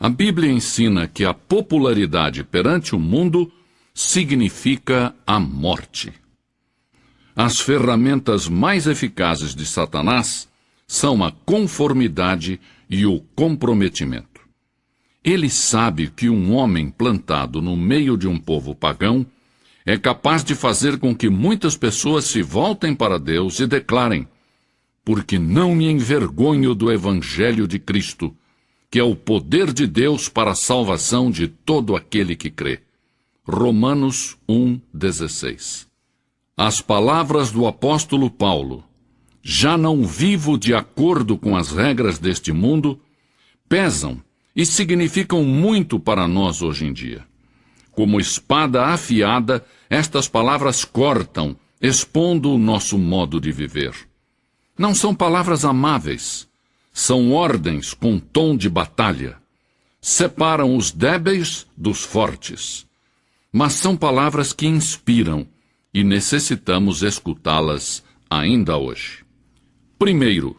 A Bíblia ensina que a popularidade perante o mundo significa a morte. As ferramentas mais eficazes de Satanás são a conformidade e o comprometimento. Ele sabe que um homem plantado no meio de um povo pagão é capaz de fazer com que muitas pessoas se voltem para Deus e declarem: porque não me envergonho do Evangelho de Cristo, que é o poder de Deus para a salvação de todo aquele que crê. Romanos 1,16. As palavras do apóstolo Paulo, já não vivo de acordo com as regras deste mundo, pesam e significam muito para nós hoje em dia. Como espada afiada, estas palavras cortam, expondo o nosso modo de viver. Não são palavras amáveis, são ordens com tom de batalha. Separam os débeis dos fortes. Mas são palavras que inspiram e necessitamos escutá-las ainda hoje. Primeiro,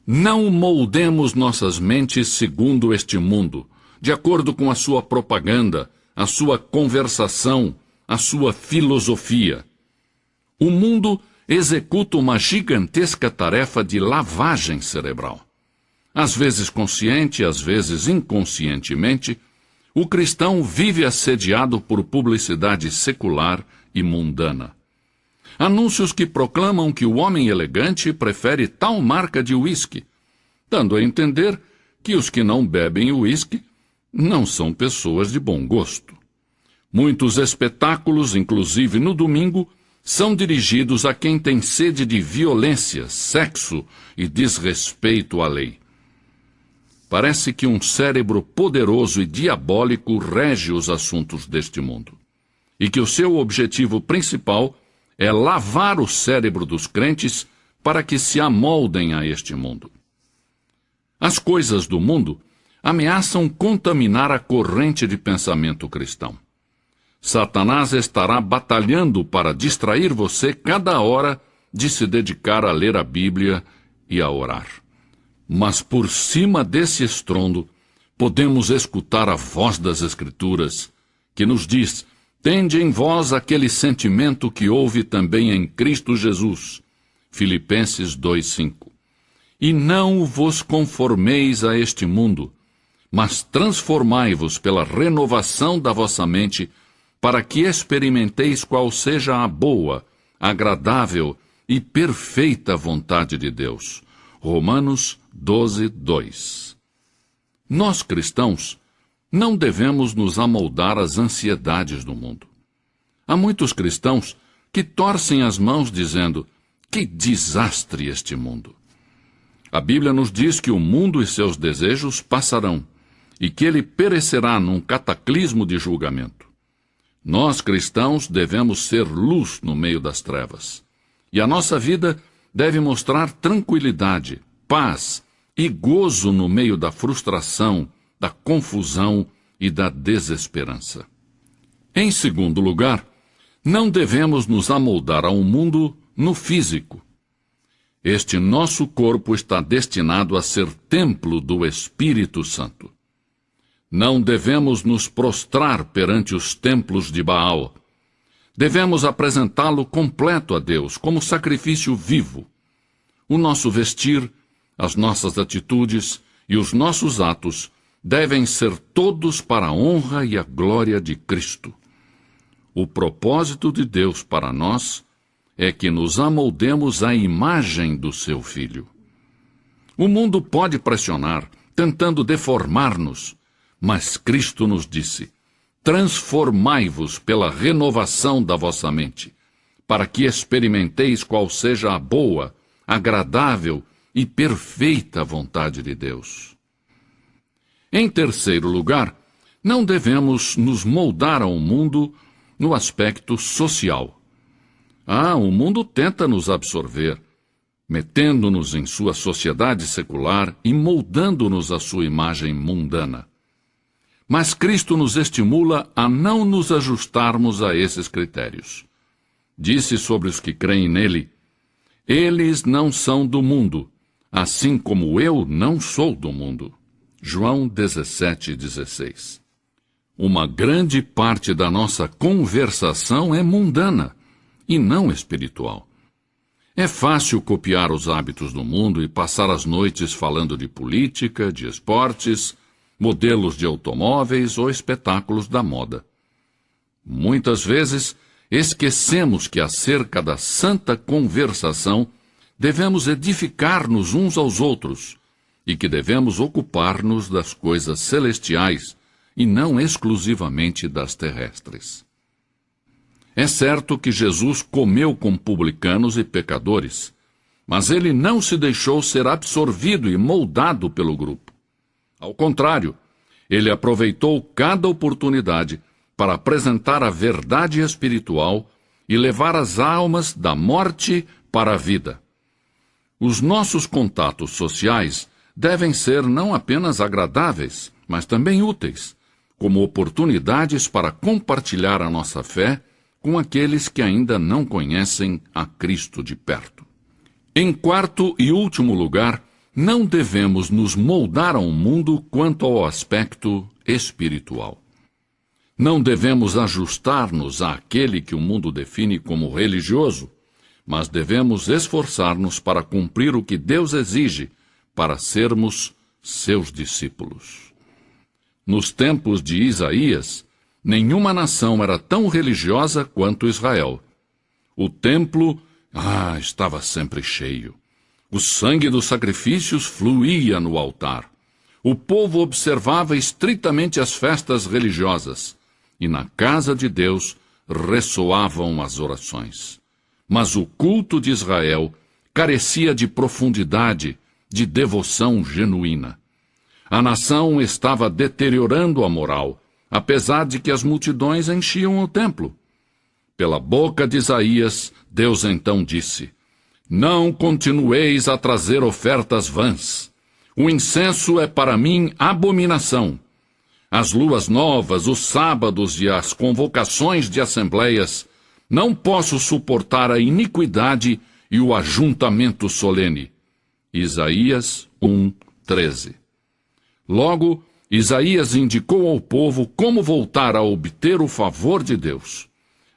não moldemos nossas mentes segundo este mundo, de acordo com a sua propaganda, a sua conversação, a sua filosofia. O mundo executa uma gigantesca tarefa de lavagem cerebral. Às vezes consciente, às vezes inconscientemente, o cristão vive assediado por publicidade secular e mundana. Anúncios que proclamam que o homem elegante prefere tal marca de uísque, dando a entender que os que não bebem uísque não são pessoas de bom gosto. Muitos espetáculos, inclusive no domingo, são dirigidos a quem tem sede de violência, sexo e desrespeito à lei. Parece que um cérebro poderoso e diabólico rege os assuntos deste mundo, e que o seu objetivo principal é lavar o cérebro dos crentes para que se amoldem a este mundo. As coisas do mundo ameaçam contaminar a corrente de pensamento cristão. Satanás estará batalhando para distrair você cada hora de se dedicar a ler a Bíblia e a orar. Mas por cima desse estrondo, podemos escutar a voz das Escrituras, que nos diz: tende em vós aquele sentimento que houve também em Cristo Jesus. Filipenses 2:5. E não vos conformeis a este mundo, mas transformai-vos pela renovação da vossa mente, para que experimenteis qual seja a boa, agradável e perfeita vontade de Deus. Romanos 12:2. Nós, cristãos, não devemos nos amoldar às ansiedades do mundo. Há muitos cristãos que torcem as mãos dizendo: que desastre este mundo! A Bíblia nos diz que o mundo e seus desejos passarão, e que ele perecerá num cataclismo de julgamento. Nós, cristãos, devemos ser luz no meio das trevas. E a nossa vida deve mostrar tranquilidade, paz e gozo no meio da frustração, da confusão e da desesperança. Em segundo lugar, não devemos nos amoldar ao mundo no físico. Este nosso corpo está destinado a ser templo do Espírito Santo. Não devemos nos prostrar perante os templos de Baal. Devemos apresentá-lo completo a Deus, como sacrifício vivo. O nosso vestir, as nossas atitudes e os nossos atos devem ser todos para a honra e a glória de Cristo. O propósito de Deus para nós é que nos amoldemos à imagem do seu Filho. O mundo pode pressionar, tentando deformar-nos, mas Cristo nos disse: transformai-vos pela renovação da vossa mente, para que experimenteis qual seja a boa, agradável e perfeita vontade de Deus. Em terceiro lugar, não devemos nos moldar ao mundo no aspecto social. O mundo tenta nos absorver, metendo-nos em sua sociedade secular e moldando-nos à sua imagem mundana. Mas Cristo nos estimula a não nos ajustarmos a esses critérios. Disse sobre os que creem nele: eles não são do mundo, assim como eu não sou do mundo. João 17:16. Uma grande parte da nossa conversação é mundana e não espiritual. É fácil copiar os hábitos do mundo e passar as noites falando de política, de esportes, modelos de automóveis ou espetáculos da moda. Muitas vezes, esquecemos que acerca da santa conversação devemos edificar-nos uns aos outros e que devemos ocupar-nos das coisas celestiais e não exclusivamente das terrestres. É certo que Jesus comeu com publicanos e pecadores, mas ele não se deixou ser absorvido e moldado pelo grupo. Ao contrário, ele aproveitou cada oportunidade para apresentar a verdade espiritual e levar as almas da morte para a vida. Os nossos contatos sociais devem ser não apenas agradáveis, mas também úteis, como oportunidades para compartilhar a nossa fé com aqueles que ainda não conhecem a Cristo de perto. Em quarto e último lugar, não devemos nos moldar ao mundo quanto ao aspecto espiritual. Não devemos ajustar-nos àquele que o mundo define como religioso, mas devemos esforçar-nos para cumprir o que Deus exige para sermos seus discípulos. Nos tempos de Isaías, nenhuma nação era tão religiosa quanto Israel. O templo, estava sempre cheio. O sangue dos sacrifícios fluía no altar. O povo observava estritamente as festas religiosas, e na casa de Deus ressoavam as orações. Mas o culto de Israel carecia de profundidade, de devoção genuína. A nação estava deteriorando a moral, apesar de que as multidões enchiam o templo. Pela boca de Isaías, Deus então disse: Não continueis a trazer ofertas vãs. O incenso é para mim abominação. As luas novas, os sábados e as convocações de assembleias, não posso suportar a iniquidade e o ajuntamento solene. Isaías 1:13. Logo, Isaías indicou ao povo como voltar a obter o favor de Deus.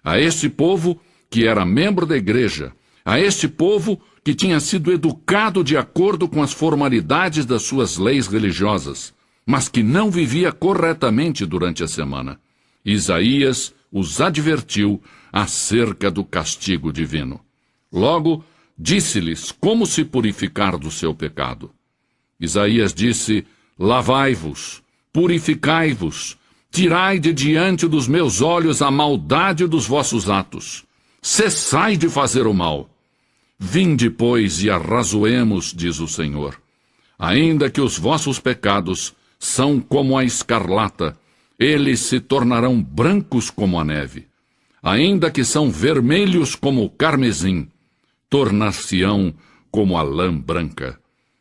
A este povo que era membro da igreja, a este povo que tinha sido educado de acordo com as formalidades das suas leis religiosas, mas que não vivia corretamente durante a semana. Isaías os advertiu acerca do castigo divino. Logo, disse-lhes como se purificar do seu pecado. Isaías disse: Lavai-vos, purificai-vos, tirai de diante dos meus olhos a maldade dos vossos atos. Cessai de fazer o mal. Vinde, pois, e arrazoemos, diz o Senhor. Ainda que os vossos pecados são como a escarlata, eles se tornarão brancos como a neve. Ainda que são vermelhos como o carmesim, tornar-se-ão como a lã branca.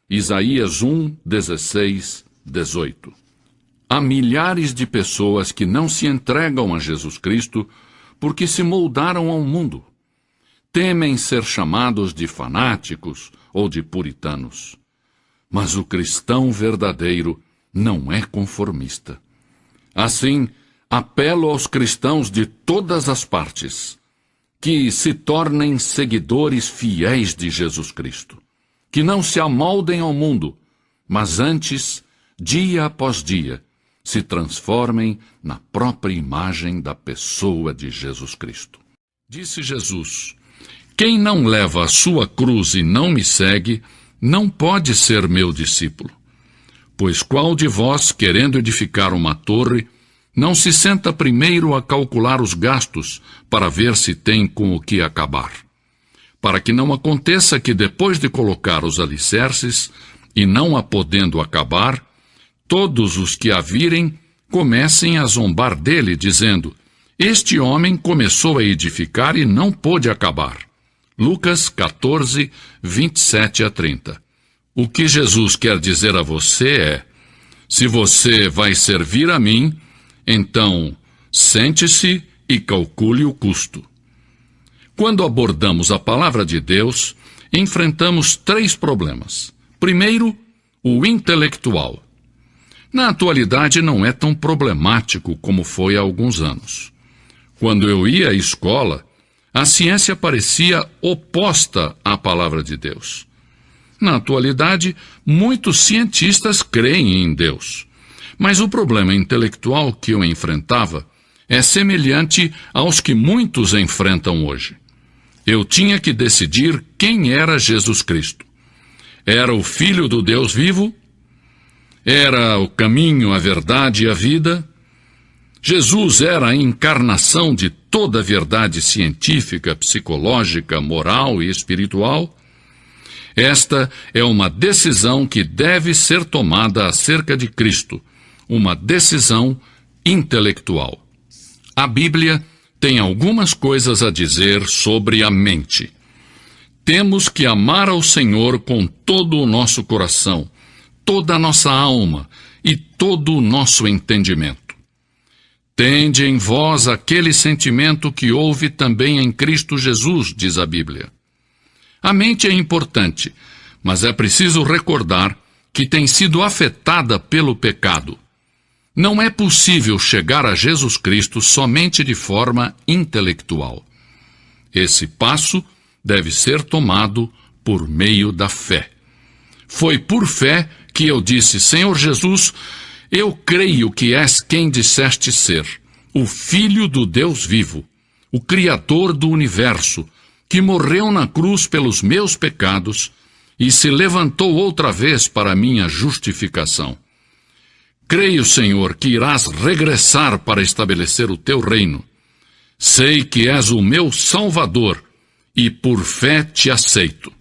Isaías 1:16-18. Há milhares de pessoas que não se entregam a Jesus Cristo porque se moldaram ao mundo. Temem ser chamados de fanáticos ou de puritanos. Mas o cristão verdadeiro não é conformista. Assim, apelo aos cristãos de todas as partes que se tornem seguidores fiéis de Jesus Cristo, que não se amoldem ao mundo, mas antes, dia após dia, se transformem na própria imagem da pessoa de Jesus Cristo. Disse Jesus: Quem não leva a sua cruz e não me segue, não pode ser meu discípulo. Pois qual de vós, querendo edificar uma torre, não se senta primeiro a calcular os gastos para ver se tem com o que acabar? Para que não aconteça que depois de colocar os alicerces, e não a podendo acabar, todos os que a virem comecem a zombar dele, dizendo: Este homem começou a edificar e não pôde acabar. Lucas 14, 27-30. O que Jesus quer dizer a você é: se você vai servir a mim, então sente-se e calcule o custo. Quando abordamos a palavra de Deus, enfrentamos 3 problemas. Primeiro, o intelectual. Na atualidade não é tão problemático como foi há alguns anos. Quando eu ia à escola, a ciência parecia oposta à palavra de Deus. Na atualidade, muitos cientistas creem em Deus. Mas o problema intelectual que eu enfrentava é semelhante aos que muitos enfrentam hoje. Eu tinha que decidir quem era Jesus Cristo. Era o Filho do Deus vivo? Era o caminho, a verdade e a vida? Jesus era a encarnação de toda a verdade científica, psicológica, moral e espiritual? Esta é uma decisão que deve ser tomada acerca de Cristo, uma decisão intelectual. A Bíblia tem algumas coisas a dizer sobre a mente. Temos que amar ao Senhor com todo o nosso coração, toda a nossa alma e todo o nosso entendimento. Tende em vós aquele sentimento que houve também em Cristo Jesus, diz a Bíblia. A mente é importante, mas é preciso recordar que tem sido afetada pelo pecado. Não é possível chegar a Jesus Cristo somente de forma intelectual. Esse passo deve ser tomado por meio da fé. Foi por fé que eu disse: Senhor Jesus, eu creio que és quem disseste ser, o Filho do Deus vivo, o Criador do universo, que morreu na cruz pelos meus pecados e se levantou outra vez para minha justificação. Creio, Senhor, que irás regressar para estabelecer o teu reino. Sei que és o meu Salvador e por fé te aceito.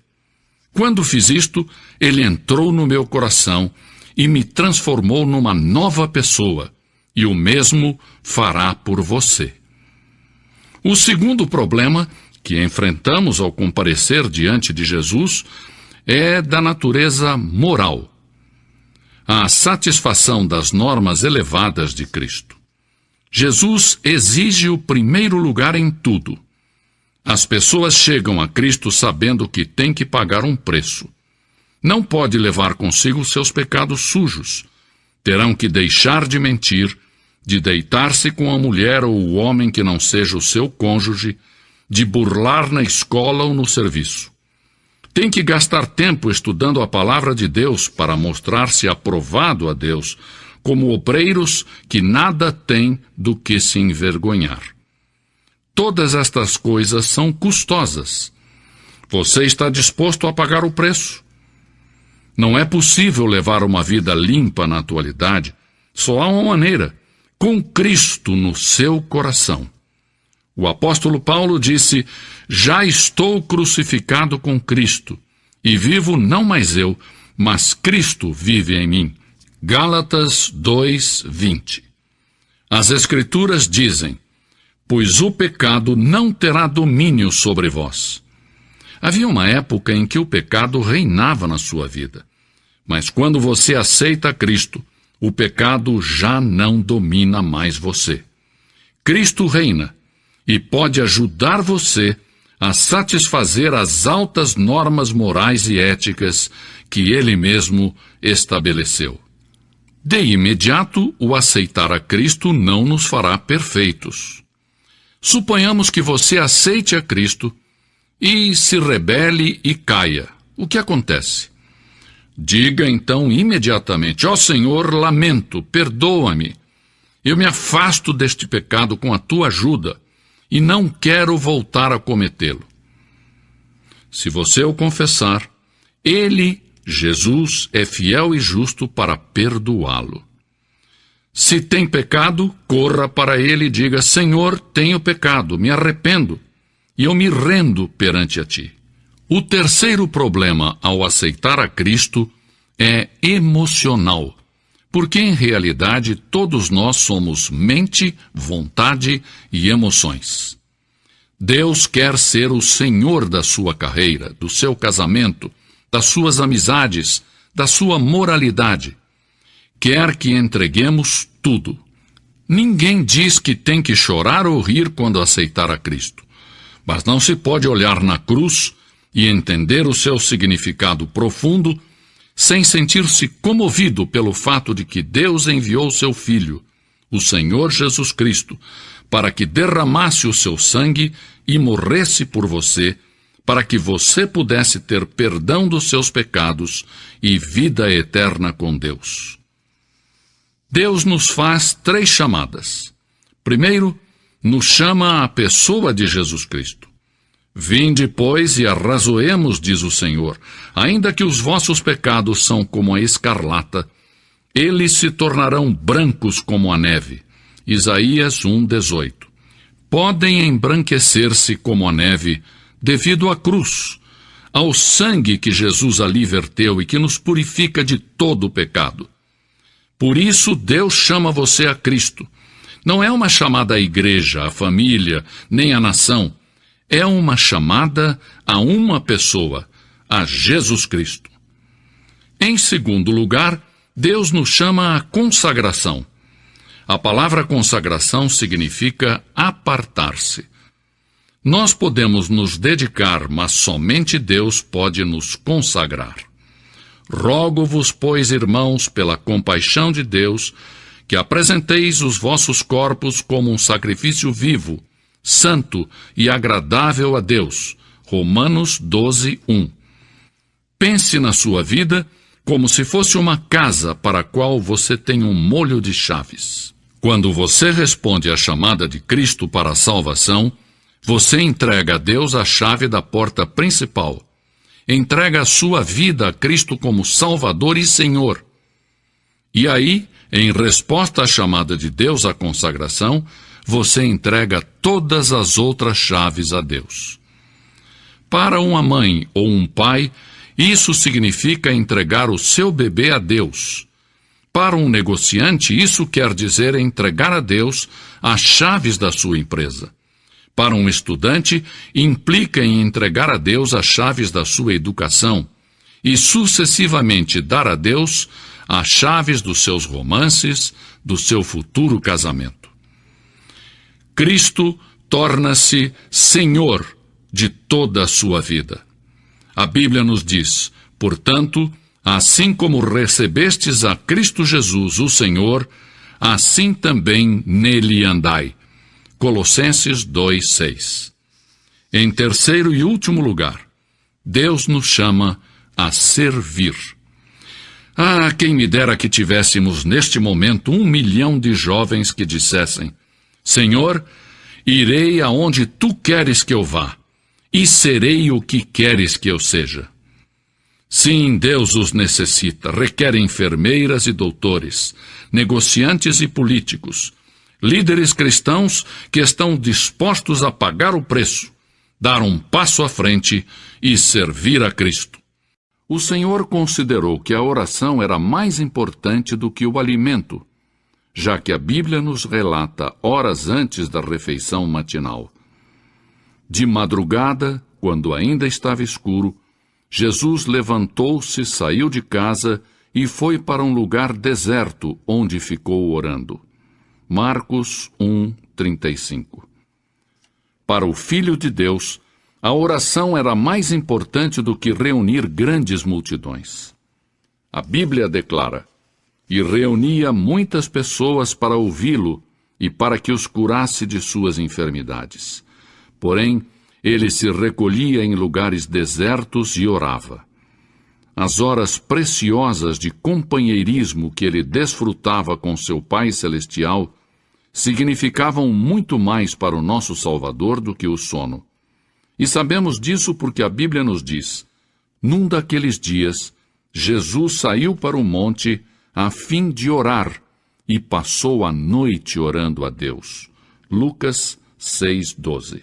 Quando fiz isto, ele entrou no meu coração e me transformou numa nova pessoa, e o mesmo fará por você. O segundo problema que enfrentamos ao comparecer diante de Jesus é da natureza moral. A satisfação das normas elevadas de Cristo. Jesus exige o primeiro lugar em tudo. As pessoas chegam a Cristo sabendo que tem que pagar um preço. Não pode levar consigo seus pecados sujos. Terão que deixar de mentir, de deitar-se com a mulher ou o homem que não seja o seu cônjuge, de burlar na escola ou no serviço. Tem que gastar tempo estudando a palavra de Deus para mostrar-se aprovado a Deus, como obreiros que nada têm do que se envergonhar. Todas estas coisas são custosas. Você está disposto a pagar o preço? Não é possível levar uma vida limpa na atualidade. Só há uma maneira: com Cristo no seu coração. O apóstolo Paulo disse: já estou crucificado com Cristo, e vivo não mais eu, mas Cristo vive em mim. Gálatas 2:20. As Escrituras dizem: pois o pecado não terá domínio sobre vós. Havia uma época em que o pecado reinava na sua vida. Mas quando você aceita Cristo, o pecado já não domina mais você. Cristo reina e pode ajudar você a satisfazer as altas normas morais e éticas que Ele mesmo estabeleceu. De imediato, o aceitar a Cristo não nos fará perfeitos. Suponhamos que você aceite a Cristo e se rebele e caia. O que acontece? Diga então imediatamente: ó Senhor, lamento, perdoa-me. Eu me afasto deste pecado com a tua ajuda e não quero voltar a cometê-lo. Se você o confessar, Ele, Jesus, é fiel e justo para perdoá-lo. Se tem pecado, corra para Ele e diga: Senhor, tenho pecado, me arrependo, e eu me rendo perante a Ti. O terceiro problema ao aceitar a Cristo é emocional, porque em realidade todos nós somos mente, vontade e emoções. Deus quer ser o Senhor da sua carreira, do seu casamento, das suas amizades, da sua moralidade. Quer que entreguemos tudo. Ninguém diz que tem que chorar ou rir quando aceitar a Cristo. Mas não se pode olhar na cruz e entender o seu significado profundo sem sentir-se comovido pelo fato de que Deus enviou seu Filho, o Senhor Jesus Cristo, para que derramasse o seu sangue e morresse por você, para que você pudesse ter perdão dos seus pecados e vida eterna com Deus. Deus nos faz 3 chamadas. Primeiro, nos chama à pessoa de Jesus Cristo. Vinde, pois, e arrazoemos, diz o Senhor, ainda que os vossos pecados são como a escarlata, eles se tornarão brancos como a neve. Isaías 1:18. Podem embranquecer-se como a neve devido à cruz, ao sangue que Jesus ali verteu e que nos purifica de todo o pecado. Por isso Deus chama você a Cristo. Não é uma chamada à igreja, à família, nem à nação. É uma chamada a uma pessoa, a Jesus Cristo. Em segundo lugar, Deus nos chama à consagração. A palavra consagração significa apartar-se. Nós podemos nos dedicar, mas somente Deus pode nos consagrar. Rogo-vos, pois, irmãos, pela compaixão de Deus, que apresenteis os vossos corpos como um sacrifício vivo, santo e agradável a Deus. Romanos 12:1. Pense na sua vida como se fosse uma casa para a qual você tem um molho de chaves. Quando você responde à chamada de Cristo para a salvação, você entrega a Deus a chave da porta principal. Entrega a sua vida a Cristo como Salvador e Senhor. E aí, em resposta à chamada de Deus à consagração, você entrega todas as outras chaves a Deus. Para uma mãe ou um pai, isso significa entregar o seu bebê a Deus. Para um negociante, isso quer dizer entregar a Deus as chaves da sua empresa. Para um estudante, implica em entregar a Deus as chaves da sua educação e sucessivamente dar a Deus as chaves dos seus romances, do seu futuro casamento. Cristo torna-se Senhor de toda a sua vida. A Bíblia nos diz, portanto, assim como recebestes a Cristo Jesus, o Senhor, assim também nele andai. Colossenses 2:6. Em terceiro e último lugar, Deus nos chama a servir. Ah, quem me dera que tivéssemos neste momento 1 milhão de jovens que dissessem: Senhor, irei aonde Tu queres que eu vá, e serei o que queres que eu seja. Sim, Deus os necessita, requer enfermeiras e doutores, negociantes e políticos, líderes cristãos que estão dispostos a pagar o preço, dar um passo à frente e servir a Cristo. O Senhor considerou que a oração era mais importante do que o alimento, já que a Bíblia nos relata horas antes da refeição matinal. De madrugada, quando ainda estava escuro, Jesus levantou-se, saiu de casa e foi para um lugar deserto, onde ficou orando. Marcos 1:35. Para o Filho de Deus, a oração era mais importante do que reunir grandes multidões. A Bíblia declara: e reunia muitas pessoas para ouvi-lo e para que os curasse de suas enfermidades. Porém, ele se recolhia em lugares desertos e orava. As horas preciosas de companheirismo que ele desfrutava com seu Pai Celestial significavam muito mais para o nosso Salvador do que o sono. E sabemos disso porque a Bíblia nos diz: num daqueles dias, Jesus saiu para o monte a fim de orar e passou a noite orando a Deus. Lucas 6:12.